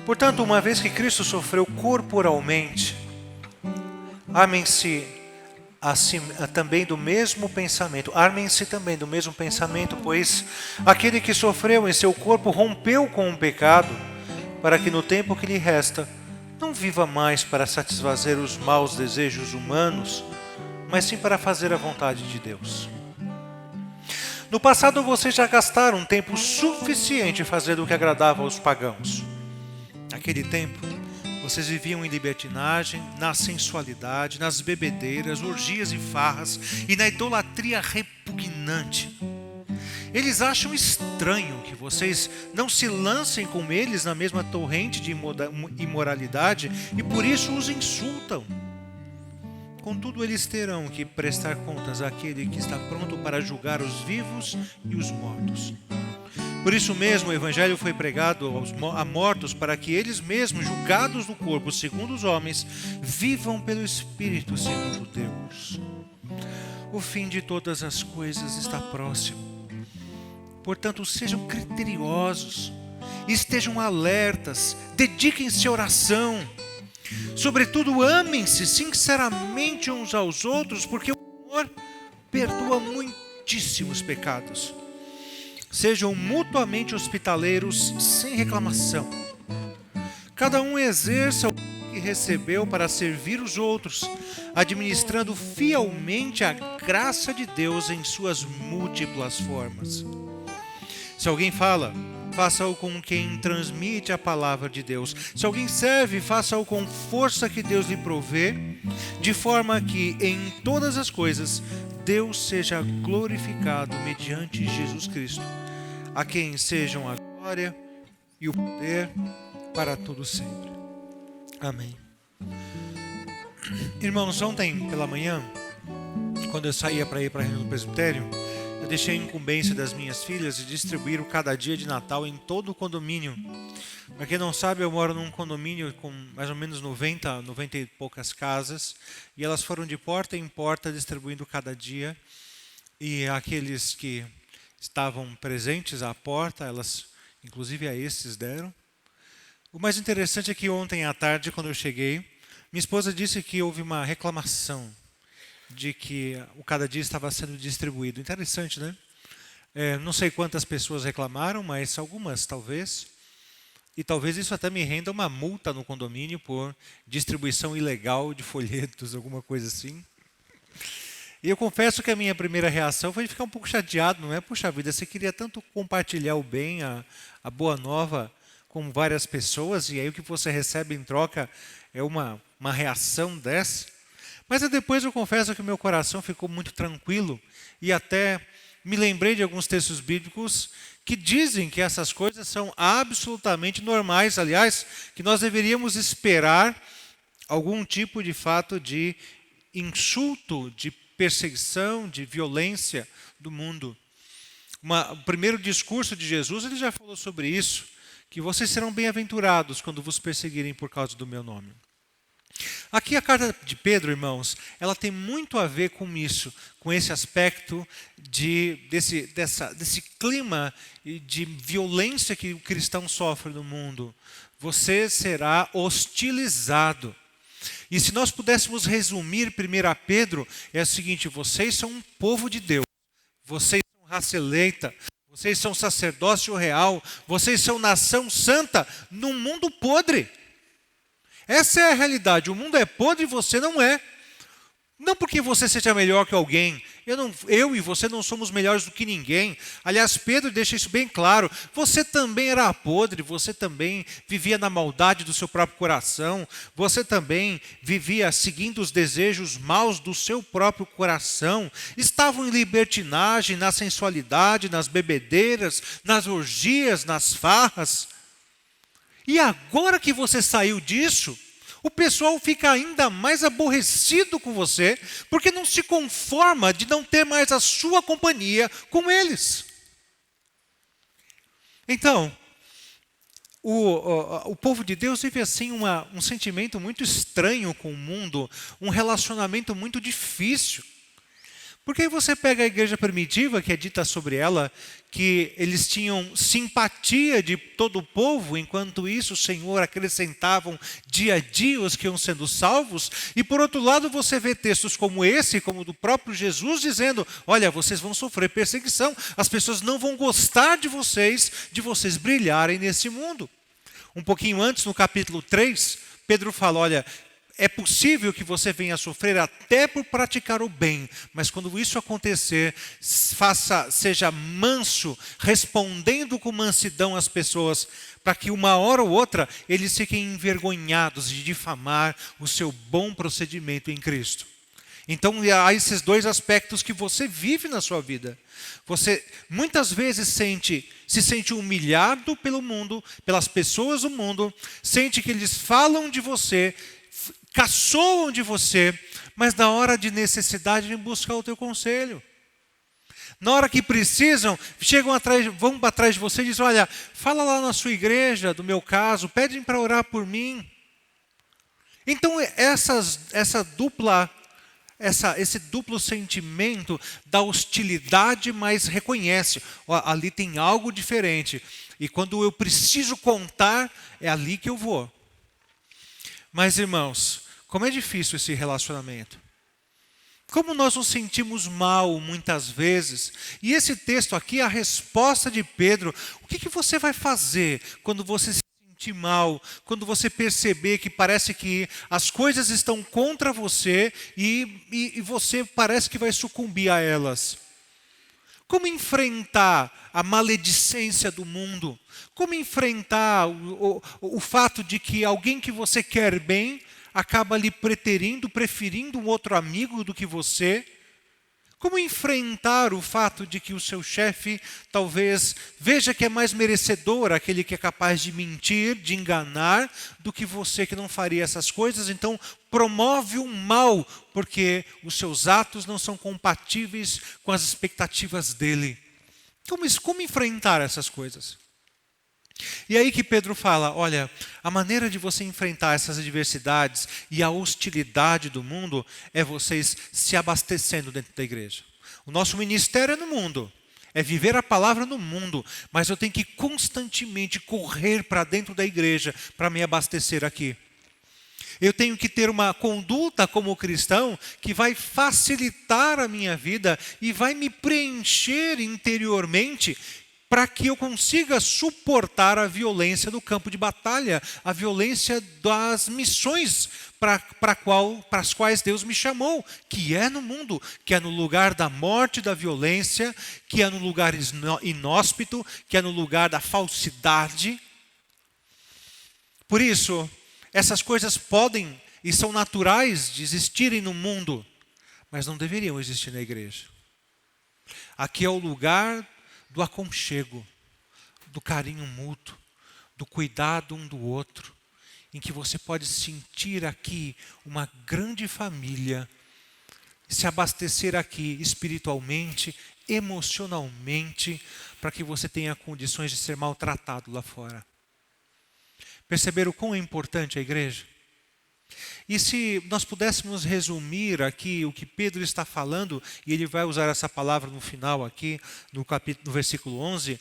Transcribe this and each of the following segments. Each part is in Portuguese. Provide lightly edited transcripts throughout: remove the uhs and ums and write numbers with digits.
Portanto, uma vez que Cristo sofreu corporalmente, amem-se assim, também do mesmo pensamento. Armem-se também do mesmo pensamento, pois aquele que sofreu em seu corpo rompeu com o pecado, para que no tempo que lhe resta, não viva mais para satisfazer os maus desejos humanos, mas sim para fazer a vontade de Deus. No passado vocês já gastaram tempo suficiente fazendo o que agradava aos pagãos. Naquele tempo, vocês viviam em libertinagem, na sensualidade, nas bebedeiras, orgias e farras e na idolatria repugnante. Eles acham estranho que vocês não se lancem com eles na mesma torrente de imoralidade e por isso os insultam. Contudo, eles terão que prestar contas àquele que está pronto para julgar os vivos e os mortos. Por isso mesmo o Evangelho foi pregado a mortos, para que eles mesmos, julgados no corpo segundo os homens, vivam pelo Espírito segundo Deus. O fim de todas as coisas está próximo. Portanto, sejam criteriosos, estejam alertas, dediquem-se à oração. Sobretudo, amem-se sinceramente uns aos outros, porque o amor perdoa muitíssimos pecados. Sejam mutuamente hospitaleiros sem reclamação. Cada um exerça o que recebeu para servir os outros, administrando fielmente a graça de Deus em suas múltiplas formas. Se alguém fala, faça-o com quem transmite a palavra de Deus. Se alguém serve, faça-o com força que Deus lhe provê, de forma que em todas as coisas Deus seja glorificado mediante Jesus Cristo, a quem sejam a glória e o poder para todo sempre. Amém. Irmãos, ontem pela manhã, quando eu saía para ir para a reunião do presbitério, eu deixei a incumbência das minhas filhas de distribuir o cada dia de Natal em todo o condomínio. Para quem não sabe, eu moro num condomínio com mais ou menos 90 e poucas casas, e elas foram de porta em porta distribuindo cada dia, e aqueles que estavam presentes à porta, elas inclusive a esses deram. O mais interessante é que ontem à tarde, quando eu cheguei, minha esposa disse que houve uma reclamação de que o cada dia estava sendo distribuído. Interessante, né? Não sei quantas pessoas reclamaram, mas algumas talvez. E talvez isso até me renda uma multa no condomínio por distribuição ilegal de folhetos, alguma coisa assim. E eu confesso que a minha primeira reação foi de ficar um pouco chateado, não é? Puxa vida, você queria tanto compartilhar o bem, a boa nova com várias pessoas, e aí o que você recebe em troca é uma reação dessa. Mas depois eu confesso que meu coração ficou muito tranquilo e até me lembrei de alguns textos bíblicos que dizem que essas coisas são absolutamente normais. Aliás, que nós deveríamos esperar algum tipo de fato de insulto, de perseguição, de violência do mundo. O primeiro discurso de Jesus, ele já falou sobre isso, que vocês serão bem-aventurados quando vos perseguirem por causa do meu nome. Aqui a carta de Pedro, irmãos, ela tem muito a ver com isso, com esse aspecto desse clima de violência que o cristão sofre no mundo. Você será hostilizado. E se nós pudéssemos resumir 1 Pedro, é o seguinte: vocês são um povo de Deus, vocês são raça eleita, vocês são sacerdócio real, vocês são nação santa num mundo podre. Essa é a realidade. O mundo é podre e você não é. Não porque você seja melhor que alguém. Eu e você não somos melhores do que ninguém. Aliás, Pedro deixa isso bem claro. Você também era podre, você também vivia na maldade do seu próprio coração. Você também vivia seguindo os desejos maus do seu próprio coração. Estavam em libertinagem, na sensualidade, nas bebedeiras, nas orgias, nas farras. E agora que você saiu disso, o pessoal fica ainda mais aborrecido com você, porque não se conforma de não ter mais a sua companhia com eles. Então, o povo de Deus vive assim um sentimento muito estranho com o mundo, um relacionamento muito difícil. Porque aí você pega a igreja primitiva, que é dita sobre ela, que eles tinham simpatia de todo o povo, enquanto isso o Senhor acrescentavam dia a dia os que iam sendo salvos. E por outro lado você vê textos como esse, como do próprio Jesus, dizendo, olha, vocês vão sofrer perseguição, as pessoas não vão gostar de vocês brilharem nesse mundo. Um pouquinho antes, no capítulo 3, Pedro fala, olha, é possível que você venha a sofrer até por praticar o bem, mas quando isso acontecer, seja manso, respondendo com mansidão às pessoas, para que uma hora ou outra eles fiquem envergonhados de difamar o seu bom procedimento em Cristo. Então há esses dois aspectos que você vive na sua vida. Você muitas vezes se sente humilhado pelo mundo, pelas pessoas do mundo, sente que eles falam de você, caçoam de você, mas na hora de necessidade vêm buscar o teu conselho. Na hora que precisam, vão atrás de você e dizem, olha, fala lá na sua igreja, do meu caso, pedem para orar por mim. Então esse duplo sentimento da hostilidade, mas reconhece, ó, ali tem algo diferente. E quando eu preciso contar, é ali que eu vou. Mas, irmãos, como é difícil esse relacionamento. Como nós nos sentimos mal muitas vezes. E esse texto aqui é a resposta de Pedro. O que você vai fazer quando você se sentir mal? Quando você perceber que parece que as coisas estão contra você e você parece que vai sucumbir a elas? Como enfrentar a maledicência do mundo? Como enfrentar o fato de que alguém que você quer bem acaba lhe preferindo um outro amigo do que você? Como enfrentar o fato de que o seu chefe talvez veja que é mais merecedor aquele que é capaz de mentir, de enganar, do que você que não faria essas coisas? Então promove o mal, porque os seus atos não são compatíveis com as expectativas dele. Como enfrentar essas coisas? E aí que Pedro fala, olha, a maneira de você enfrentar essas adversidades e a hostilidade do mundo é vocês se abastecendo dentro da igreja. O nosso ministério é no mundo, é viver a palavra no mundo, mas eu tenho que constantemente correr para dentro da igreja para me abastecer aqui. Eu tenho que ter uma conduta como cristão que vai facilitar a minha vida e vai me preencher interiormente para que eu consiga suportar a violência do campo de batalha, a violência das missões para as quais Deus me chamou, que é no mundo, que é no lugar da morte, da violência, que é no lugar inóspito, que é no lugar da falsidade. Por isso, essas coisas podem e são naturais de existirem no mundo, mas não deveriam existir na igreja. Aqui é o lugar do aconchego, do carinho mútuo, do cuidado um do outro, em que você pode sentir aqui uma grande família, se abastecer aqui espiritualmente, emocionalmente, para que você tenha condições de ser maltratado lá fora. Perceberam o quão é importante a igreja? E se nós pudéssemos resumir aqui o que Pedro está falando, e ele vai usar essa palavra no final aqui, no versículo 11,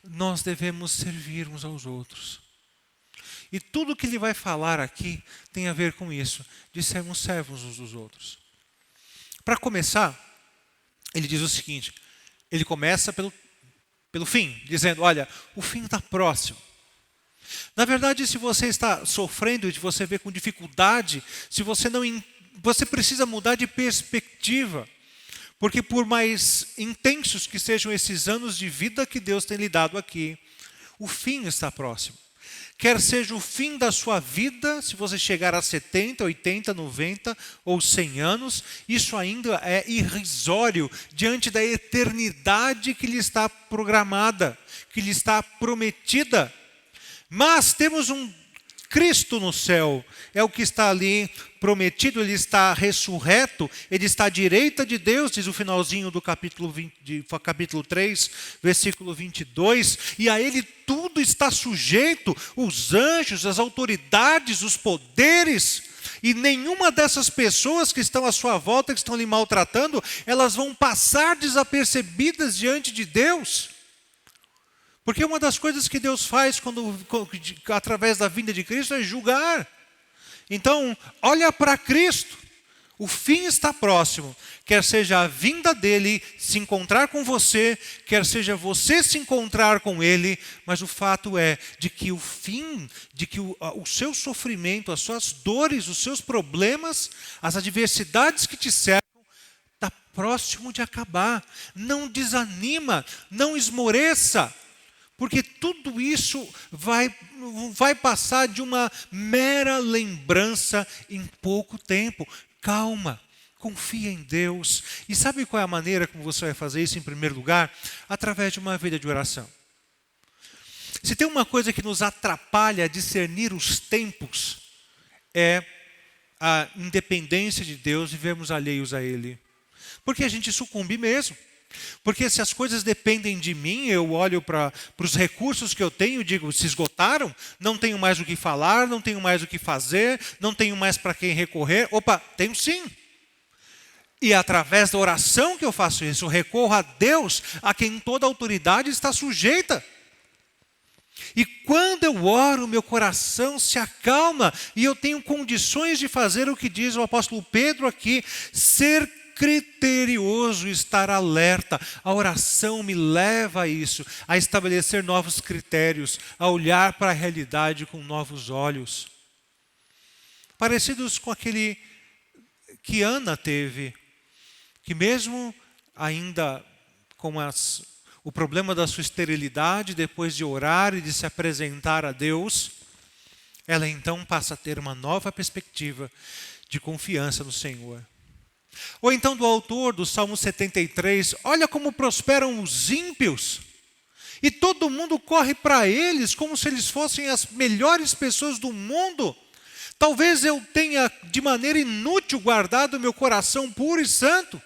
nós devemos servir uns aos outros. E tudo que ele vai falar aqui tem a ver com isso, de sermos servos uns dos outros. Para começar, ele diz o seguinte, ele começa pelo fim, dizendo, olha, o fim está próximo. Na verdade, se você está sofrendo, se você vê com dificuldade, você precisa mudar de perspectiva. Porque por mais intensos que sejam esses anos de vida que Deus tem lhe dado aqui, o fim está próximo. Quer seja o fim da sua vida, se você chegar a 70, 80, 90 ou 100 anos, isso ainda é irrisório diante da eternidade que lhe está programada, que lhe está prometida. Mas temos um Cristo no céu, é o que está ali prometido, ele está ressurreto, ele está à direita de Deus, diz o finalzinho do capítulo 3, versículo 22, e a ele tudo está sujeito, os anjos, as autoridades, os poderes. E nenhuma dessas pessoas que estão à sua volta, que estão lhe maltratando, elas vão passar desapercebidas diante de Deus. Porque uma das coisas que Deus faz através da vinda de Cristo é julgar. Então, olha para Cristo. O fim está próximo. Quer seja a vinda dele se encontrar com você, quer seja você se encontrar com ele, mas o fato é de que o fim, de que o seu sofrimento, as suas dores, os seus problemas, as adversidades que te cercam, está próximo de acabar. Não desanima, não esmoreça. Porque tudo isso vai passar de uma mera lembrança em pouco tempo. Calma, confia em Deus. E sabe qual é a maneira como você vai fazer isso em primeiro lugar? Através de uma vida de oração. Se tem uma coisa que nos atrapalha a discernir os tempos, é a independência de Deus e vermos alheios a Ele. Porque a gente sucumbe mesmo. Porque se as coisas dependem de mim, eu olho para os recursos que eu tenho e digo, se esgotaram, não tenho mais o que falar, não tenho mais o que fazer, não tenho mais para quem recorrer. Opa, tenho sim. E é através da oração que eu faço isso, eu recorro a Deus, a quem toda autoridade está sujeita. E quando eu oro, meu coração se acalma e eu tenho condições de fazer o que diz o apóstolo Pedro aqui, ser criterioso, estar alerta. A oração me leva a isso, a estabelecer novos critérios, a olhar para a realidade com novos olhos. Parecidos com aquele que Ana teve, que mesmo ainda com o problema da sua esterilidade, depois de orar e de se apresentar a Deus, ela então passa a ter uma nova perspectiva de confiança no Senhor. Ou então do autor do Salmo 73, olha como prosperam os ímpios. E todo mundo corre para eles como se eles fossem as melhores pessoas do mundo. Talvez eu tenha de maneira inútil guardado meu coração puro e santo.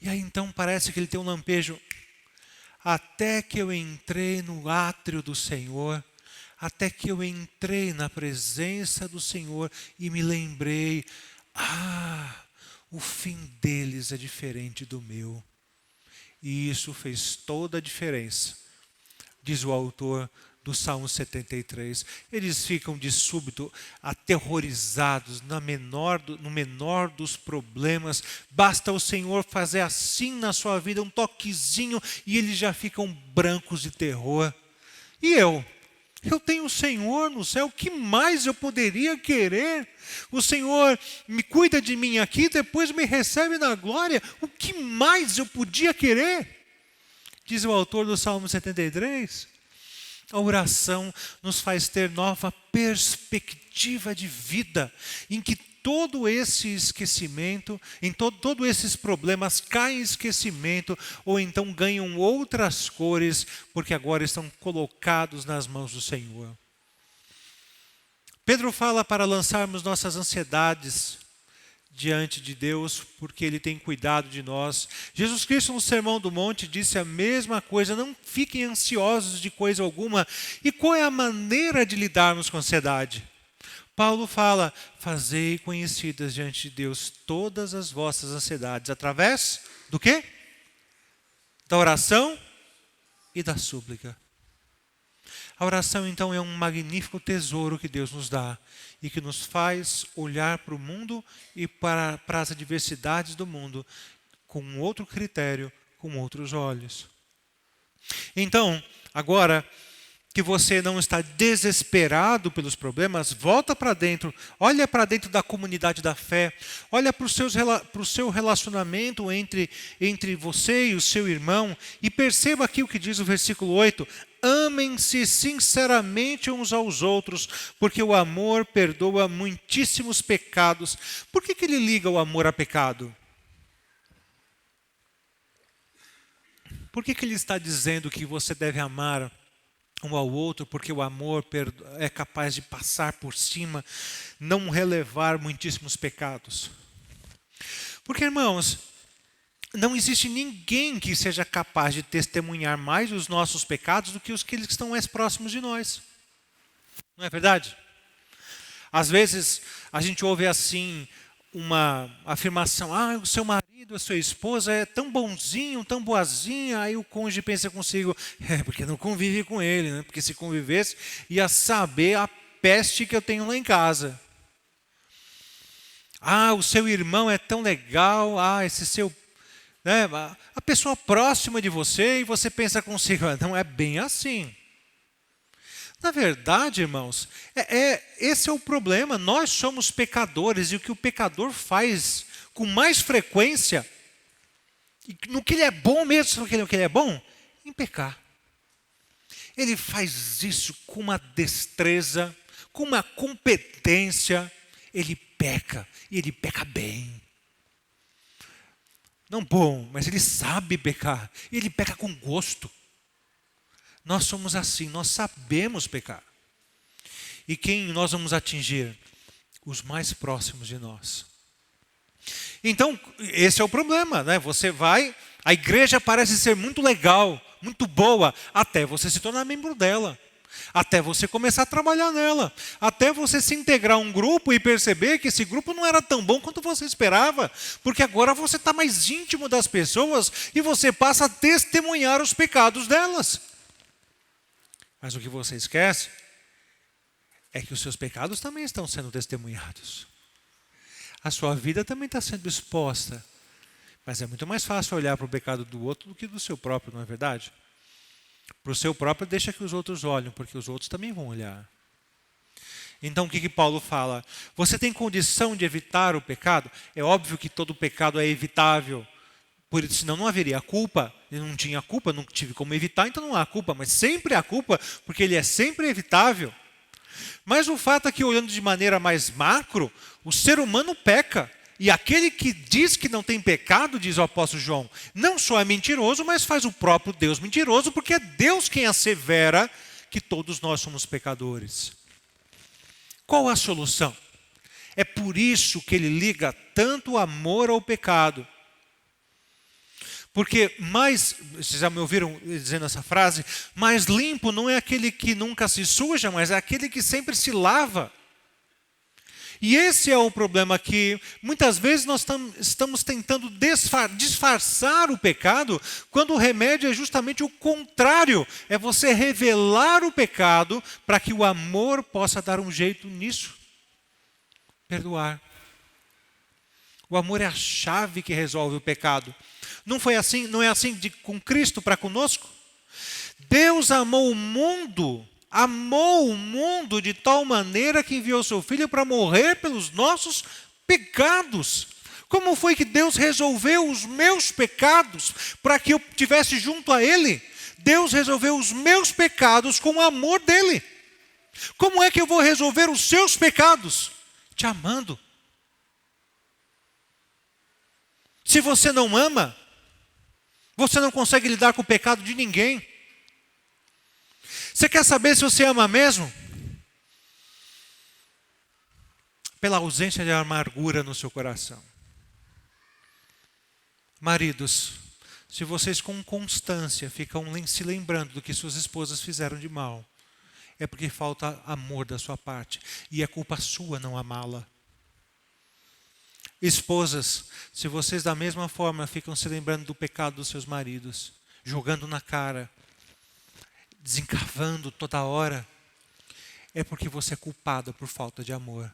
E aí então parece que ele tem um lampejo. Até que eu entrei no átrio do Senhor, até que eu entrei na presença do Senhor e me lembrei, o fim deles é diferente do meu. E isso fez toda a diferença, diz o autor do Salmo 73. Eles ficam de súbito aterrorizados no menor dos problemas. Basta o Senhor fazer assim na sua vida, um toquezinho, e eles já ficam brancos de terror. E eu tenho o Senhor no céu, o que mais eu poderia querer? O Senhor me cuida de mim aqui, depois me recebe na glória. O que mais eu podia querer? Diz o autor do Salmo 73. A oração nos faz ter nova perspectiva de vida, em que todo esse esquecimento, em todos esses problemas caem em esquecimento, ou então ganham outras cores, porque agora estão colocados nas mãos do Senhor. Pedro fala para lançarmos nossas ansiedades diante de Deus, porque Ele tem cuidado de nós. Jesus Cristo no Sermão do Monte disse a mesma coisa, não fiquem ansiosos de coisa alguma. E qual é a maneira de lidarmos com a ansiedade? Paulo fala, fazei conhecidas diante de Deus todas as vossas ansiedades, através do quê? Da oração e da súplica. A oração, então, é um magnífico tesouro que Deus nos dá e que nos faz olhar para o mundo e para as adversidades do mundo com outro critério, com outros olhos. Então, agora que você não está desesperado pelos problemas, volta para dentro, olha para dentro da comunidade da fé, olha para o seu relacionamento entre você e o seu irmão e perceba aqui o que diz o versículo 8, amem-se sinceramente uns aos outros, porque o amor perdoa muitíssimos pecados. Por que ele liga o amor a pecado? Por que ele está dizendo que você deve amar um ao outro, porque o amor é capaz de passar por cima, não relevar muitíssimos pecados? Porque, irmãos, não existe ninguém que seja capaz de testemunhar mais os nossos pecados do que aqueles que estão mais próximos de nós. Não é verdade? Às vezes a gente ouve assim uma afirmação: o seu marido, a sua esposa é tão bonzinho, tão boazinha. Aí o cônjuge pensa consigo: porque não convive com ele, né? Porque se convivesse ia saber a peste que eu tenho lá em casa. O seu irmão é tão legal, esse seu... né? A pessoa próxima de você, e você pensa consigo: não é bem assim. Na verdade, irmãos, esse é o problema. Nós somos pecadores, e o que o pecador faz com mais frequência, no que ele é bom mesmo, no que ele é bom, em pecar. Ele faz isso com uma destreza, com uma competência. Ele peca, e ele peca bem. Não bom, mas ele sabe pecar, e ele peca com gosto. Nós somos assim, nós sabemos pecar. E quem nós vamos atingir? Os mais próximos de nós. Então, esse é o problema, né? Você vai, a igreja parece ser muito legal, muito boa, até você se tornar membro dela. Até você começar a trabalhar nela. Até você se integrar a um grupo e perceber que esse grupo não era tão bom quanto você esperava. Porque agora você está mais íntimo das pessoas e você passa a testemunhar os pecados delas. Mas o que você esquece é que os seus pecados também estão sendo testemunhados. A sua vida também está sendo exposta. Mas é muito mais fácil olhar para o pecado do outro do que do seu próprio, não é verdade? Para o seu próprio, deixa que os outros olhem, porque os outros também vão olhar. Então, o que Paulo fala? Você tem condição de evitar o pecado? É óbvio que todo pecado é evitável. Por isso, senão não haveria culpa. Eu não tinha culpa, não tive como evitar, então não há culpa. Mas sempre há culpa, porque ele é sempre evitável. Mas o fato é que, olhando de maneira mais macro, o ser humano peca. E aquele que diz que não tem pecado, diz o apóstolo João, não só é mentiroso, mas faz o próprio Deus mentiroso, porque é Deus quem assevera que todos nós somos pecadores. Qual a solução? É por isso que ele liga tanto o amor ao pecado. Porque vocês já me ouviram dizendo essa frase, mais limpo não é aquele que nunca se suja, mas é aquele que sempre se lava. E esse é o problema, que muitas vezes nós estamos tentando disfarçar o pecado, quando o remédio é justamente o contrário. É você revelar o pecado para que o amor possa dar um jeito nisso. Perdoar. O amor é a chave que resolve o pecado. Não foi assim, não é assim com Cristo para conosco? Deus amou o mundo de tal maneira que enviou seu Filho para morrer pelos nossos pecados. Como foi que Deus resolveu os meus pecados para que eu estivesse junto a Ele? Deus resolveu os meus pecados com o amor dEle. Como é que eu vou resolver os seus pecados? Te amando. Se você não ama, você não consegue lidar com o pecado de ninguém. Você quer saber se você ama mesmo? Pela ausência de amargura no seu coração. Maridos, se vocês com constância ficam se lembrando do que suas esposas fizeram de mal, é porque falta amor da sua parte, e é culpa sua não amá-la. Esposas, se vocês da mesma forma ficam se lembrando do pecado dos seus maridos, jogando na cara, desencavando toda hora, é porque você é culpada por falta de amor.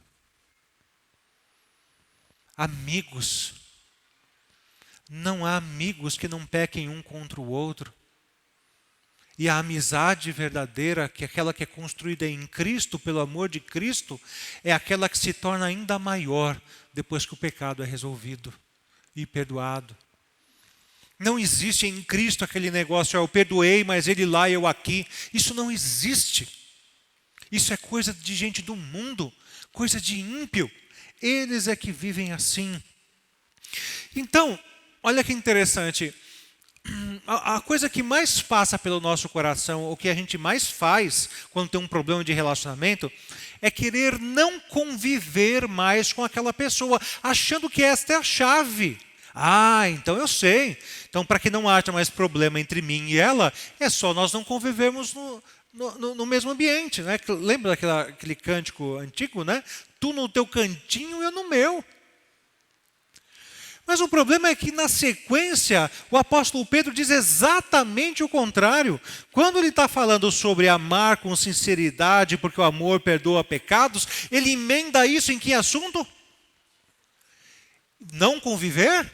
Amigos, não há amigos que não pequem um contra o outro. E a amizade verdadeira, que é aquela que é construída em Cristo, pelo amor de Cristo, é aquela que se torna ainda maior depois que o pecado é resolvido e perdoado. Não existe em Cristo aquele negócio: eu perdoei, mas ele lá e eu aqui. Isso não existe. Isso é coisa de gente do mundo, coisa de ímpio. Eles é que vivem assim. Então, olha que interessante. A coisa que mais passa pelo nosso coração, o que a gente mais faz quando tem um problema de relacionamento, é querer não conviver mais com aquela pessoa, achando que esta é a chave. Então eu sei. Então, para que não haja mais problema entre mim e ela, é só nós não convivermos no mesmo ambiente, né? Lembra daquele cântico antigo, né? Tu no teu cantinho, eu no meu. Mas o problema é que na sequência, o apóstolo Pedro diz exatamente o contrário. Quando ele está falando sobre amar com sinceridade, porque o amor perdoa pecados, ele emenda isso em que assunto? Não conviver?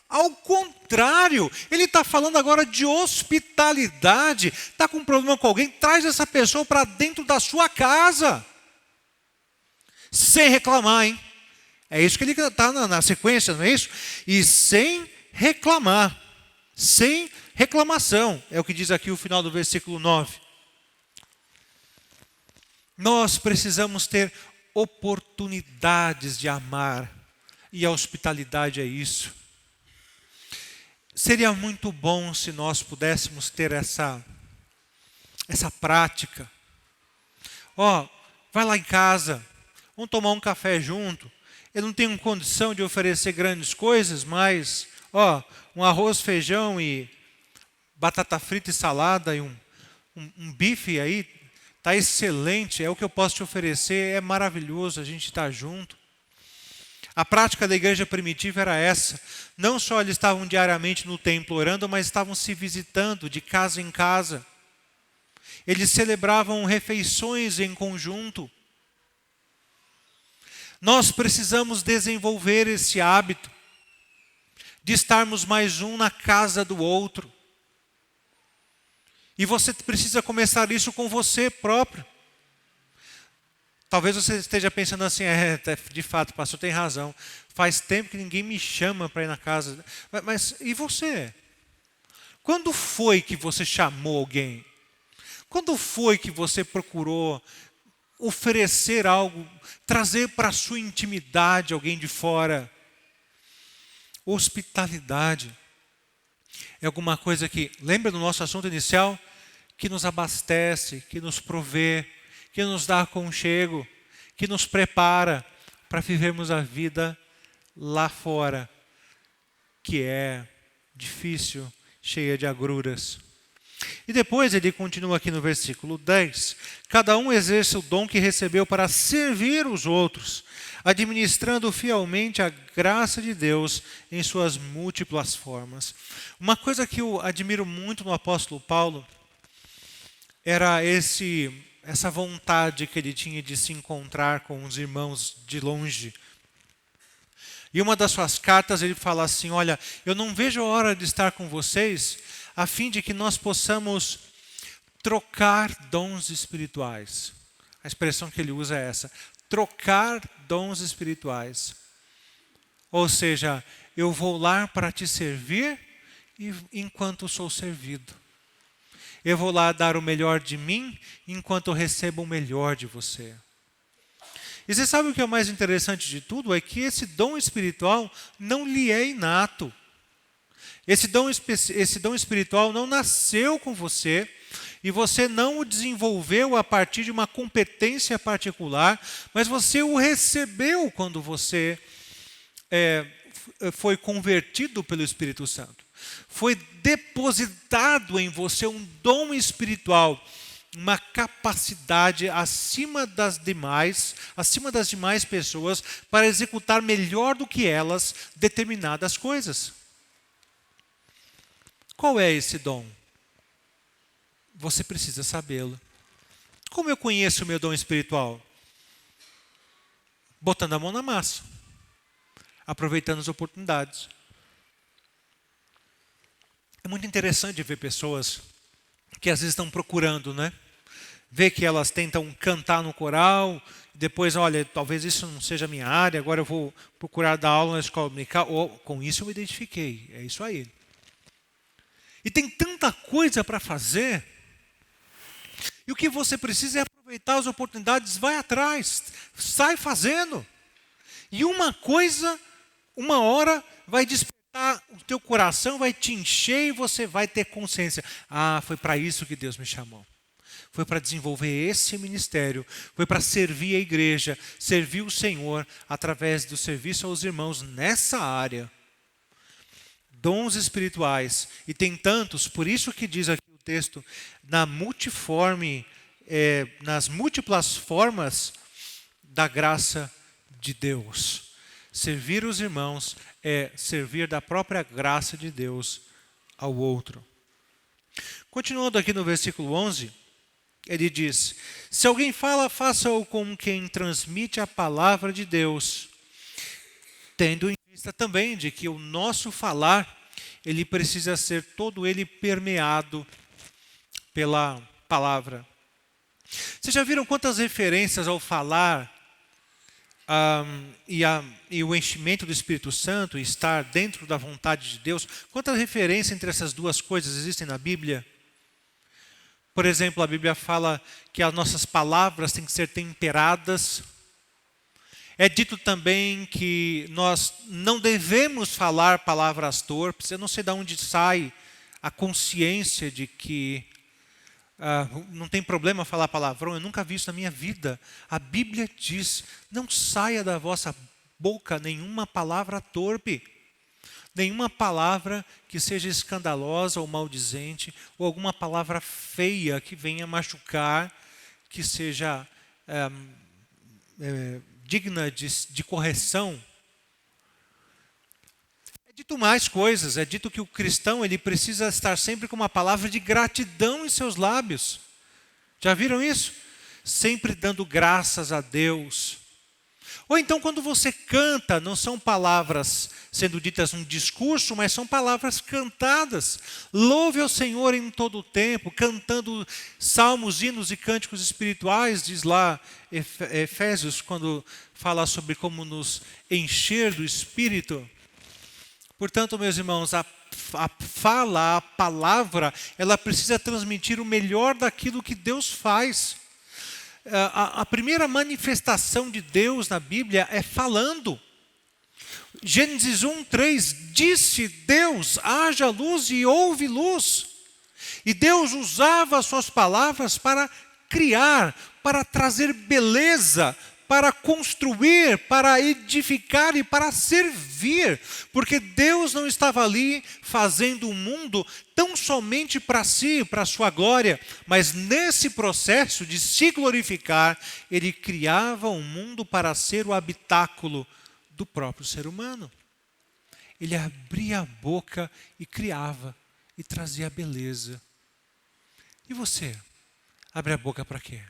Ao contrário, ele está falando agora de hospitalidade. Está com um problema com alguém, traz essa pessoa para dentro da sua casa. Sem reclamar, hein? É isso que ele está na sequência, não é isso? E sem reclamar. Sem reclamação. É o que diz aqui o final do versículo 9. Nós precisamos ter oportunidades de amar. E a hospitalidade é isso. Seria muito bom se nós pudéssemos ter essa prática. Vai lá em casa, vamos tomar um café junto. Eu não tenho condição de oferecer grandes coisas, mas um arroz, feijão e batata frita e salada e um bife aí, está excelente, é o que eu posso te oferecer, é maravilhoso, a gente está junto. A prática da igreja primitiva era essa. Não só eles estavam diariamente no templo orando, mas estavam se visitando de casa em casa. Eles celebravam refeições em conjunto. Nós precisamos desenvolver esse hábito de estarmos mais um na casa do outro. E você precisa começar isso com você próprio. Talvez você esteja pensando assim, de fato, pastor tem razão. Faz tempo que ninguém me chama para ir na casa. Mas e você? Quando foi que você chamou alguém? Quando foi que você procurou oferecer algo, trazer para a sua intimidade alguém de fora? Hospitalidade é alguma coisa que, lembra do nosso assunto inicial? Que nos abastece, que nos provê, que nos dá aconchego, que nos prepara para vivermos a vida lá fora, que é difícil, cheia de agruras. E depois ele continua aqui no versículo 10. Cada um exerce o dom que recebeu para servir os outros, administrando fielmente a graça de Deus em suas múltiplas formas. Uma coisa que eu admiro muito no apóstolo Paulo era essa vontade que ele tinha de se encontrar com os irmãos de longe. E uma das suas cartas ele fala assim, olha, eu não vejo a hora de estar com vocês, a fim de que nós possamos trocar dons espirituais. A expressão que ele usa é essa, trocar dons espirituais. Ou seja, eu vou lá para te servir enquanto sou servido. Eu vou lá dar o melhor de mim, enquanto eu recebo o melhor de você. E você sabe o que é o mais interessante de tudo? É que esse dom espiritual não lhe é inato. Esse dom espiritual não nasceu com você, e você não o desenvolveu a partir de uma competência particular, mas você o recebeu quando você foi convertido pelo Espírito Santo. Foi depositado em você um dom espiritual, uma capacidade acima das demais pessoas para executar melhor do que elas determinadas coisas. Qual é esse dom? Você precisa sabê-lo. Como eu conheço o meu dom espiritual? Botando a mão na massa, aproveitando as oportunidades. É muito interessante ver pessoas que às vezes estão procurando, né? Ver que elas tentam cantar no coral, depois, olha, talvez isso não seja a minha área, agora eu vou procurar dar aula na escola dominical, ou com isso eu me identifiquei, é isso aí. E tem tanta coisa para fazer, e o que você precisa é aproveitar as oportunidades, vai atrás, sai fazendo. E uma coisa, uma hora, vai despertar o teu coração, vai te encher e você vai ter consciência. Ah, foi para isso que Deus me chamou. Foi para desenvolver esse ministério, foi para servir a igreja, servir o Senhor através do serviço aos irmãos nessa área. Dons espirituais, e tem tantos, por isso que diz aqui o texto, na multiforme nas múltiplas formas da graça de Deus. Servir os irmãos é servir da própria graça de Deus ao outro. Continuando aqui no versículo 11, ele diz: se alguém fala, faça-o como quem transmite a palavra de Deus, tendo em vista também de que o nosso falar, ele precisa ser todo ele permeado pela palavra. Vocês já viram quantas referências ao falar e o enchimento do Espírito Santo, e estar dentro da vontade de Deus, quantas referências entre essas duas coisas existem na Bíblia? Por exemplo, a Bíblia fala que as nossas palavras têm que ser temperadas. É dito também que nós não devemos falar palavras torpes. Eu não sei de onde sai a consciência de que não tem problema falar palavrão. Eu nunca vi isso na minha vida. A Bíblia diz: não saia da vossa boca nenhuma palavra torpe. Nenhuma palavra que seja escandalosa ou maldizente, ou alguma palavra feia que venha machucar, que seja digna de correção. É dito mais coisas, é dito que o cristão ele precisa estar sempre com uma palavra de gratidão em seus lábios. Já viram isso? Sempre dando graças a Deus. Ou então quando você canta, não são palavras sendo ditas num discurso, mas são palavras cantadas. Louve ao Senhor em todo o tempo, cantando salmos, hinos e cânticos espirituais, diz lá Efésios, quando fala sobre como nos encher do Espírito. Portanto, meus irmãos, a fala, a palavra, ela precisa transmitir o melhor daquilo que Deus faz. A primeira manifestação de Deus na Bíblia é falando. Gênesis 1:3, disse Deus, haja luz e houve luz. E Deus usava as suas palavras para criar, para trazer beleza, para construir, para edificar e para servir. Porque Deus não estava ali fazendo o mundo tão somente para si, para a sua glória, mas nesse processo de se glorificar, Ele criava o mundo para ser o habitáculo do próprio ser humano. Ele abria a boca e criava, e trazia beleza. E você? Abre a boca para quê?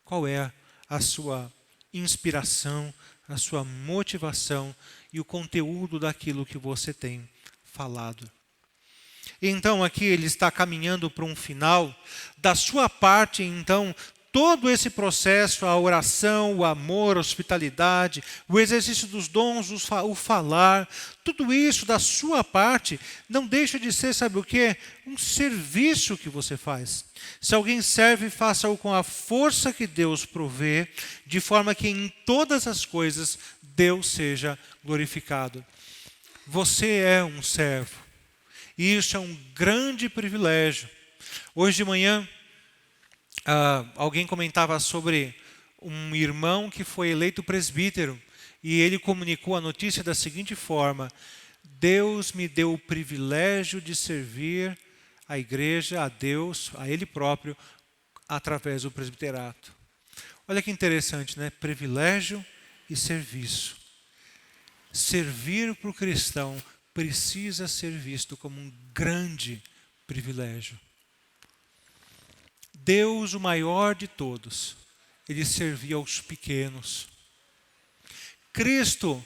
Qual é a sua inspiração, a sua motivação e o conteúdo daquilo que você tem falado? Então aqui ele está caminhando para um final. Da sua parte, então, todo esse processo, a oração, o amor, a hospitalidade, o exercício dos dons, o falar, tudo isso da sua parte não deixa de ser, sabe o quê? Um serviço que você faz. Se alguém serve, faça-o com a força que Deus provê, de forma que em todas as coisas Deus seja glorificado. Você é um servo. E isso é um grande privilégio. Hoje de manhã, alguém comentava sobre um irmão que foi eleito presbítero e ele comunicou a notícia da seguinte forma: Deus me deu o privilégio de servir a igreja, a Deus, a Ele próprio, através do presbiterato. Olha que interessante, né? Privilégio e serviço. Servir para o cristão precisa ser visto como um grande privilégio. Deus, o maior de todos, Ele servia aos pequenos. Cristo,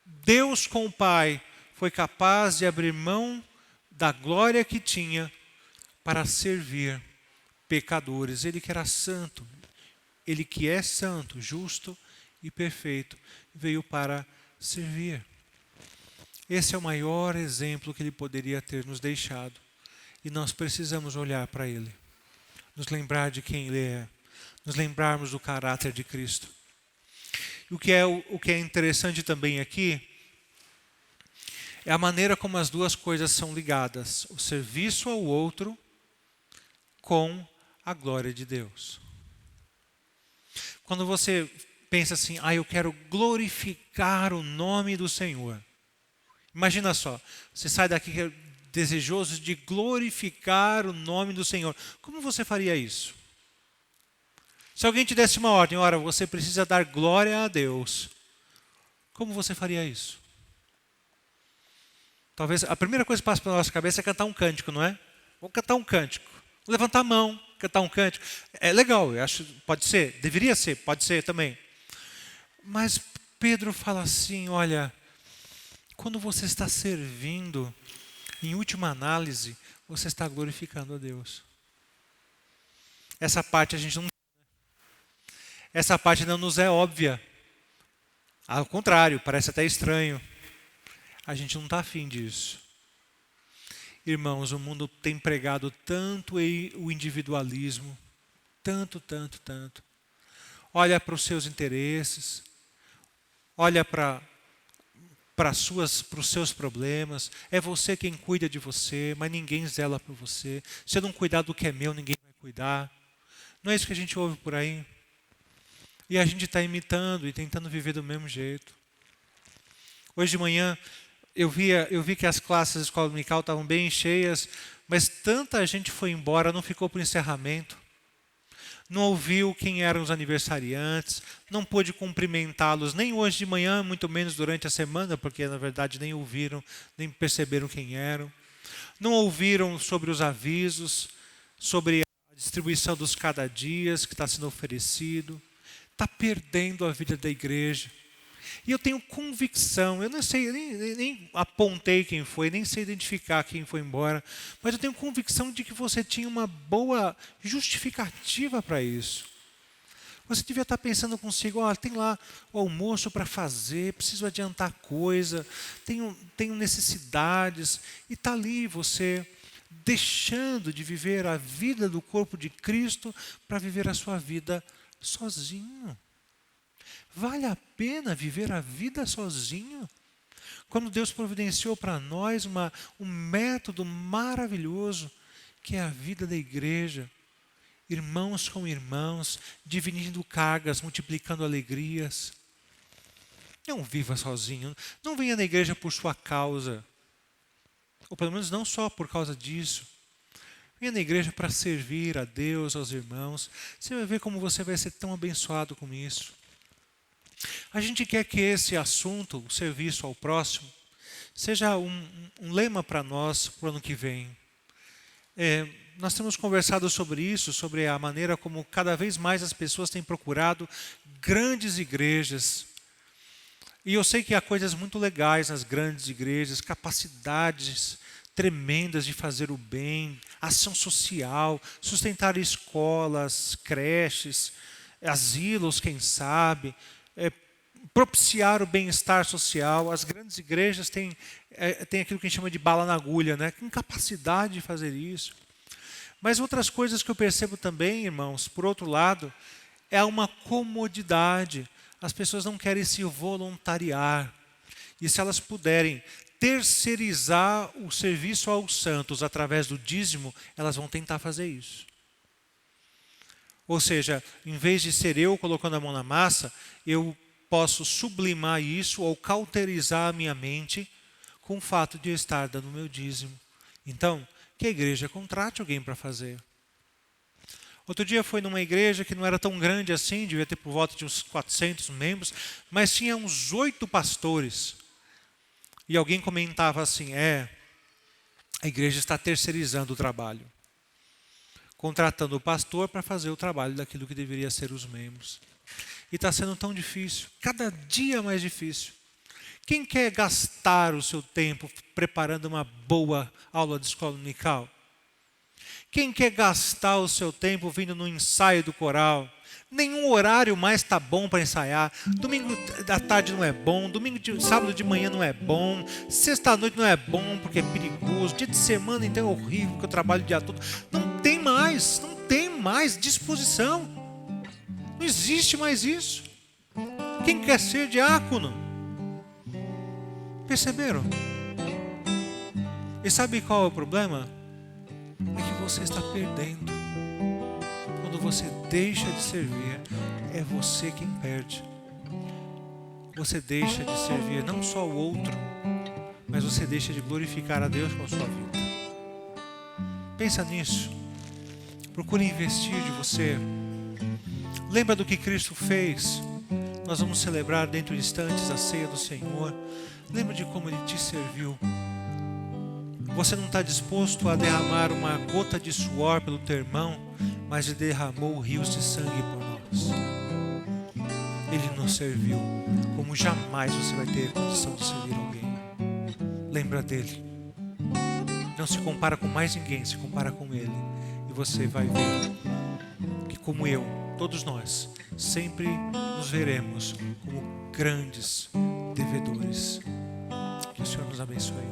Deus com o Pai, foi capaz de abrir mão da glória que tinha para servir pecadores. Ele que era santo, Ele que é santo, justo e perfeito, veio para servir. Esse é o maior exemplo que Ele poderia ter nos deixado. E nós precisamos olhar para Ele, nos lembrar de quem Ele é, nos lembrarmos do caráter de Cristo. E o que é interessante também aqui é a maneira como as duas coisas são ligadas. O serviço ao outro com a glória de Deus. Quando você pensa assim, eu quero glorificar o nome do Senhor. Imagina só, você sai daqui desejoso de glorificar o nome do Senhor. Como você faria isso? Se alguém te desse uma ordem, ora, você precisa dar glória a Deus. Como você faria isso? Talvez a primeira coisa que passa pela nossa cabeça é cantar um cântico, não é? Vamos cantar um cântico. Levantar a mão, cantar um cântico. É legal, eu acho, pode ser, deveria ser, pode ser também. Mas Pedro fala assim, olha, quando você está servindo, em última análise, você está glorificando a Deus. Essa parte a gente não... Essa parte não nos é óbvia. Ao contrário, parece até estranho. A gente não está afim disso. Irmãos, o mundo tem pregado tanto o individualismo, tanto. Olha para os seus interesses, olha para os seus problemas. É você quem cuida de você, mas ninguém zela por você. Se eu não cuidar do que é meu, ninguém vai cuidar. Não é isso que a gente ouve por aí? E a gente está imitando e tentando viver do mesmo jeito. Hoje de manhã eu vi que as classes da escola dominical estavam bem cheias, mas tanta gente foi embora, não ficou para o encerramento. Não ouviu quem eram os aniversariantes, não pôde cumprimentá-los nem hoje de manhã, muito menos durante a semana, porque na verdade nem ouviram, nem perceberam quem eram. Não ouviram sobre os avisos, sobre a distribuição dos cada dias que está sendo oferecido. Está perdendo a vida da igreja. E eu tenho convicção, eu não sei, nem apontei quem foi, nem sei identificar quem foi embora, mas eu tenho convicção de que você tinha uma boa justificativa para isso. Você devia estar pensando consigo, tem lá o almoço para fazer, preciso adiantar coisa, tenho necessidades, e está ali você deixando de viver a vida do corpo de Cristo para viver a sua vida sozinho. Vale a pena viver a vida sozinho? Quando Deus providenciou para nós um método maravilhoso, que é a vida da igreja. Irmãos com irmãos, dividindo cargas, multiplicando alegrias. Não viva sozinho. Não venha na igreja por sua causa. Ou pelo menos não só por causa disso. Venha na igreja para servir a Deus, aos irmãos. Você vai ver como você vai ser tão abençoado com isso. A gente quer que esse assunto, o serviço ao próximo, seja um lema para nós para o ano que vem. Nós temos conversado sobre isso, sobre a maneira como cada vez mais as pessoas têm procurado grandes igrejas. E eu sei que há coisas muito legais nas grandes igrejas, capacidades tremendas de fazer o bem, ação social, sustentar escolas, creches, asilos, quem sabe, propiciar o bem-estar social. As grandes igrejas têm aquilo que a gente chama de bala na agulha, né? Tem capacidade de fazer isso. Mas outras coisas que eu percebo também, irmãos, por outro lado, é uma comodidade. As pessoas não querem se voluntariar. E se elas puderem terceirizar o serviço aos santos através do dízimo, elas vão tentar fazer isso. Ou seja, em vez de ser eu colocando a mão na massa, eu posso sublimar isso ou cauterizar a minha mente com o fato de eu estar dando o meu dízimo. Então, que a igreja contrate alguém para fazer. Outro dia foi numa igreja que não era tão grande assim, devia ter por volta de uns 400 membros, mas tinha uns 8 pastores. E alguém comentava assim, a igreja está terceirizando o trabalho. Contratando o pastor para fazer o trabalho daquilo que deveria ser os membros. E está sendo tão difícil, cada dia mais difícil. Quem quer gastar o seu tempo preparando uma boa aula de escola dominical? Quem quer gastar o seu tempo vindo no ensaio do coral? Nenhum horário mais está bom para ensaiar. Domingo da tarde não é bom, sábado de manhã não é bom, sexta à noite não é bom porque é perigoso, dia de semana então é horrível porque eu trabalho o dia todo. Não tem mais disposição. Não existe mais isso. Quem quer ser diácono? Perceberam? E sabe qual é o problema? É que você está perdendo. Quando você deixa de servir, é você quem perde. Você deixa de servir não só o outro, mas você deixa de glorificar a Deus com a sua vida. Pensa nisso. Procure investir de você. Lembra do que Cristo fez. Nós vamos celebrar dentro de instantes a ceia do Senhor. Lembra de como Ele te serviu. Você não está disposto a derramar uma gota de suor pelo teu irmão, mas Ele derramou rios de sangue por nós. Ele nos serviu como jamais você vai ter condição de servir alguém. Lembra dele. Não se compara com mais ninguém, se compara com Ele. E você vai ver que, como eu, todos nós, sempre nos veremos como grandes devedores. Que o Senhor nos abençoe.